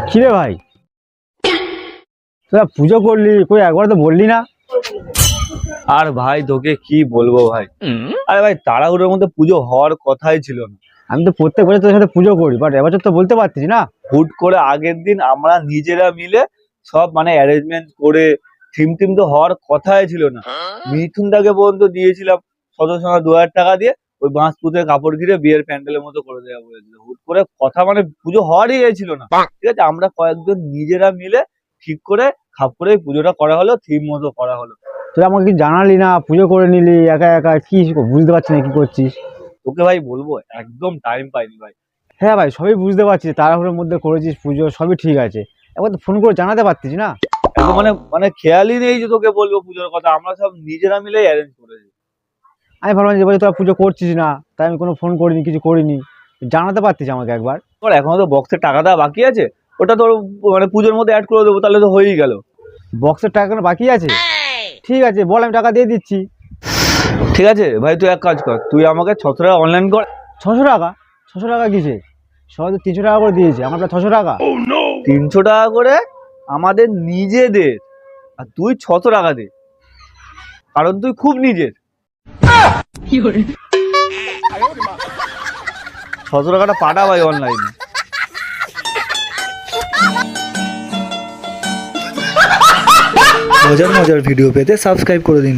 কিরে ভাই, তোরা পুজো করলি কই, একবার তো বললি না? আর ভাই তোকে কি বলবো ভাই, আরে ভাই তাড়াহুড়োর মধ্যে পুজো হওয়ার কথাই ছিল না। আমি তো প্রত্যেক বছর তোদের সাথে পুজো করি, বাট এবছর তো বলতে পারছিস না। হুট করে আগের দিন আমরা নিজেরা মিলে সব মানে অ্যারেঞ্জমেন্ট করে থিম টিম তো হওয়ার কথাই ছিল না। মিথুন দাকে পর্যন্ত দিয়েছিলাম সদস্য 2,000 টাকা দিয়ে ওই বাঁশ পুঁতে কাপড় ঘিরে বিয়ের প্যান্ডেলের মতো করে দেওয়া বলেছিল। হুট করে কথা মানে পুজো হওয়ারই ছিল না, ঠিক আছে। আমরা কয়েকজন নিজেরা মিলে ঠিক করে খাপ করে পুজোটা করা হলো, থিম মতো করা হলো। তুই আমাকে কি জানালি না? পুজো করে নিলি একা একা, কি বুঝতে পারছি না কি করছিস। তোকে ভাই বলবো একদম টাইম পাইনি ভাই। হ্যাঁ ভাই, সবই বুঝতে পারছি, তাড়াহুড়োর মধ্যে করেছিস পুজো, সবই ঠিক আছে। একবার তো ফোন করে জানাতে পারতিস না। একদম মানে মানে খেয়ালই নেই যে তোকে বলবো পুজোর কথা, আমরা সব নিজেরা মিলে অ্যারেঞ্জ করেছি। আমি ভাবলাম যে এবারে তোরা পুজো করছিস না, তাই আমি কোনো ফোন করিনি, কিছু করিনি। জানাতে পারতিস আমাকে একবার। তোর এখনো তো বক্সের টাকা দেওয়া বাকি আছে, ওটা তোর মানে পুজোর মধ্যে অ্যাড করে দেবো, তাহলে তো হয়েই গেল। বক্সের টাকা কোনো বাকি আছে? ঠিক আছে, বল, আমি টাকা দিয়ে দিচ্ছি। ঠিক আছে ভাই, তুই এক কাজ কর, তুই আমাকে 600 টাকা অনলাইন কর। 600 টাকা? 600 টাকা কিসে? সবাই তো 300 টাকা করে দিয়েছে, আমার প্রায় 600 টাকা। 300 টাকা করে আমাদের নিজেদের, আর তুই 600 টাকা দে, কারণ তুই খুব নিজের। 600 টাকাটা পাঠা ভাই অনলাইনে। মজার মজার ভিডিও পেতে সাবস্ক্রাইব করে দিন।